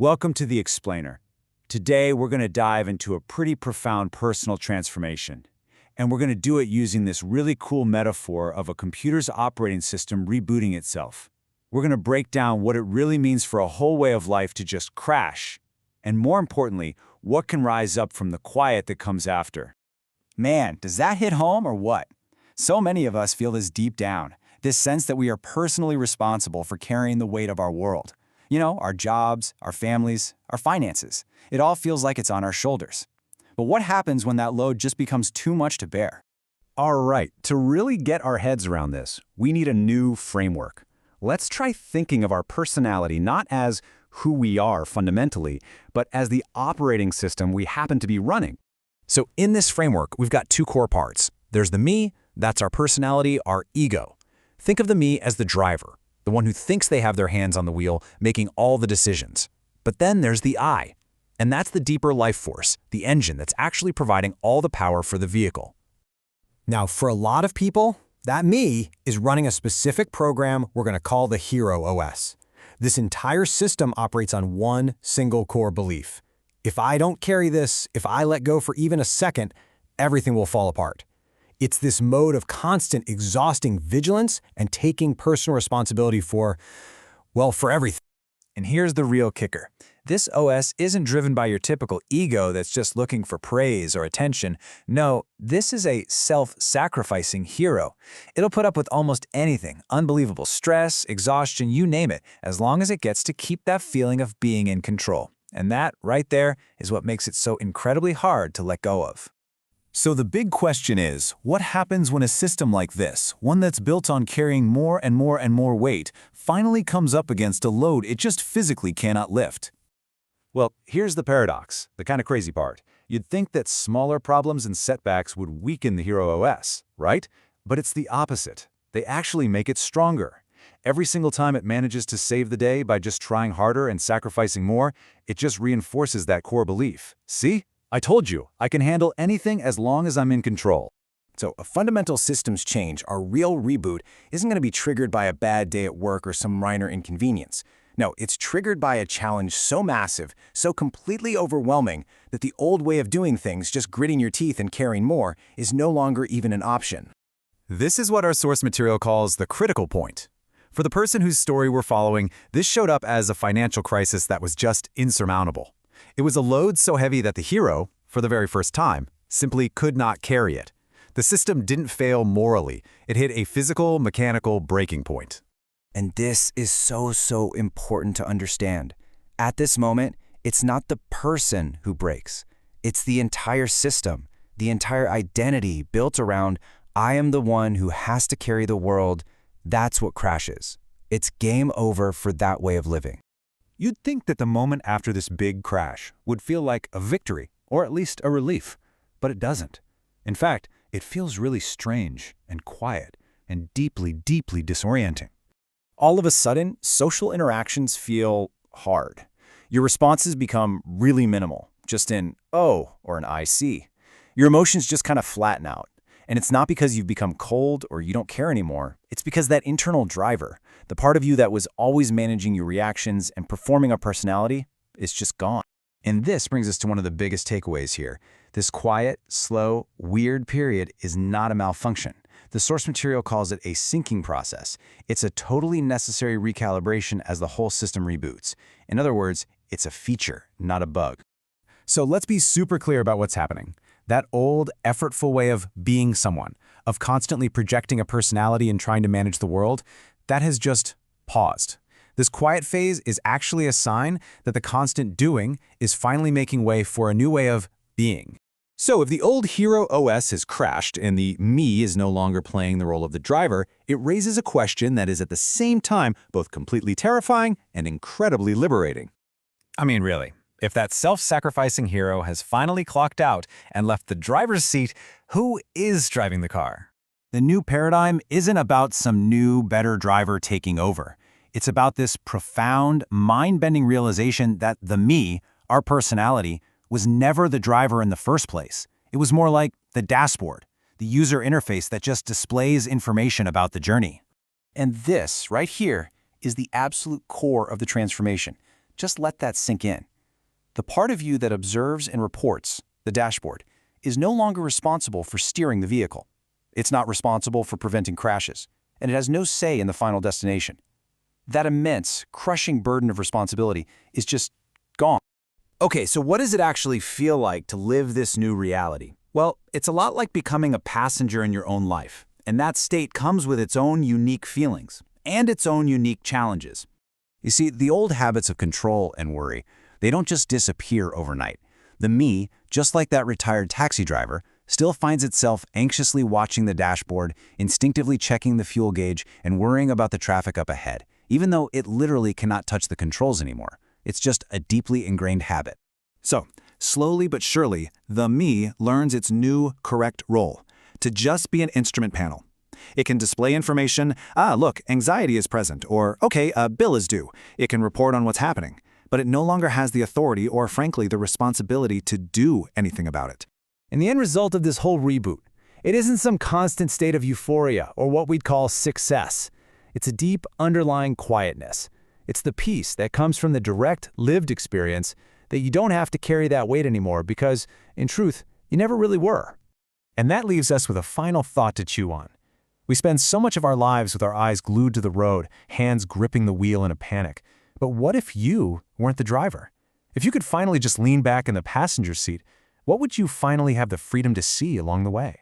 Welcome to The Explainer. Today, we're going to dive into a pretty profound personal transformation. And we're going to do it using this really cool metaphor of a computer's operating system rebooting itself. We're going to break down what it really means for a whole way of life to just crash. And more importantly, what can rise up from the quiet that comes after. Man, does that hit home or what? So many of us feel this deep down, this sense that we are personally responsible for carrying the weight of our world. You know, our jobs, our families, our finances. It all feels like it's on our shoulders. But what happens when that load just becomes too much to bear? All right, to really get our heads around this, we need a new framework. Let's try thinking of our personality not as who we are fundamentally, but as the operating system we happen to be running. So in this framework, we've got two core parts. There's the me, that's our personality, our ego. Think of the me as the driver, the one who thinks they have their hands on the wheel, making all the decisions. But then there's the I, and that's the deeper life force, the engine that's actually providing all the power for the vehicle. Now, for a lot of people, that me is running a specific program we're going to call the Hero OS. This entire system operates on one single core belief. If I don't carry this, if I let go for even a second, everything will fall apart. It's this mode of constant, exhausting vigilance and taking personal responsibility for everything. And here's the real kicker. This OS isn't driven by your typical ego that's just looking for praise or attention. No, this is a self-sacrificing hero. It'll put up with almost anything, unbelievable stress, exhaustion, you name it, as long as it gets to keep that feeling of being in control. And that, right there, is what makes it so incredibly hard to let go of. So the big question is, what happens when a system like this, one that's built on carrying more and more and more weight, finally comes up against a load it just physically cannot lift? Well, here's the paradox, the kind of crazy part. You'd think that smaller problems and setbacks would weaken the Hero OS, right? But it's the opposite. They actually make it stronger. Every single time it manages to save the day by just trying harder and sacrificing more, it just reinforces that core belief. See? I told you, I can handle anything as long as I'm in control. So a fundamental systems change, our real reboot, isn't going to be triggered by a bad day at work or some minor inconvenience. No, it's triggered by a challenge so massive, so completely overwhelming, that the old way of doing things, just gritting your teeth and carrying more, is no longer even an option. This is what our source material calls the critical point. For the person whose story we're following, this showed up as a financial crisis that was just insurmountable. It was a load so heavy that the hero, for the very first time, simply could not carry it. The system didn't fail morally. It hit a physical, mechanical breaking point. And this is so important to understand. At this moment, it's not the person who breaks. It's the entire system, the entire identity built around, I am the one who has to carry the world. That's what crashes. It's game over for that way of living. You'd think that the moment after this big crash would feel like a victory, or at least a relief, but it doesn't. In fact, it feels really strange and quiet and deeply disorienting. All of a sudden, social interactions feel hard. Your responses become really minimal, just an "oh" or an "I see." Your emotions just kind of flatten out. And it's not because you've become cold or you don't care anymore. It's because that internal driver, the part of you that was always managing your reactions and performing a personality, is just gone. And this brings us to one of the biggest takeaways here. This quiet, slow, weird period is not a malfunction. The source material calls it a syncing process. It's a totally necessary recalibration as the whole system reboots. In other words, it's a feature, not a bug. So let's be super clear about what's happening. That old, effortful way of being someone, of constantly projecting a personality and trying to manage the world, that has just paused. This quiet phase is actually a sign that the constant doing is finally making way for a new way of being. So if the old Hero OS has crashed and the me is no longer playing the role of the driver, it raises a question that is at the same time both completely terrifying and incredibly liberating. I mean, really. If that self-sacrificing hero has finally clocked out and left the driver's seat, who is driving the car? The new paradigm isn't about some new, better driver taking over. It's about this profound, mind-bending realization that the me, our personality, was never the driver in the first place. It was more like the dashboard, the user interface that just displays information about the journey. And this, right here, is the absolute core of the transformation. Just let that sink in. The part of you that observes and reports, the dashboard, is no longer responsible for steering the vehicle. It's not responsible for preventing crashes, and it has no say in the final destination. That immense, crushing burden of responsibility is just gone. Okay, so what does it actually feel like to live this new reality? Well, it's a lot like becoming a passenger in your own life, and that state comes with its own unique feelings and its own unique challenges. You see, the old habits of control and worry, they don't just disappear overnight. The me, just like that retired taxi driver, still finds itself anxiously watching the dashboard, instinctively checking the fuel gauge, and worrying about the traffic up ahead, even though it literally cannot touch the controls anymore. It's just a deeply ingrained habit. So, slowly but surely, the me learns its new correct role, to just be an instrument panel. It can display information, look, anxiety is present, or okay, a bill is due. It can report on what's happening, but it no longer has the authority or, frankly, the responsibility to do anything about it. And the end result of this whole reboot, it isn't some constant state of euphoria or what we'd call success. It's a deep underlying quietness. It's the peace that comes from the direct, lived experience that you don't have to carry that weight anymore because, in truth, you never really were. And that leaves us with a final thought to chew on. We spend so much of our lives with our eyes glued to the road, hands gripping the wheel in a panic. But what if you weren't the driver? If you could finally just lean back in the passenger seat, what would you finally have the freedom to see along the way?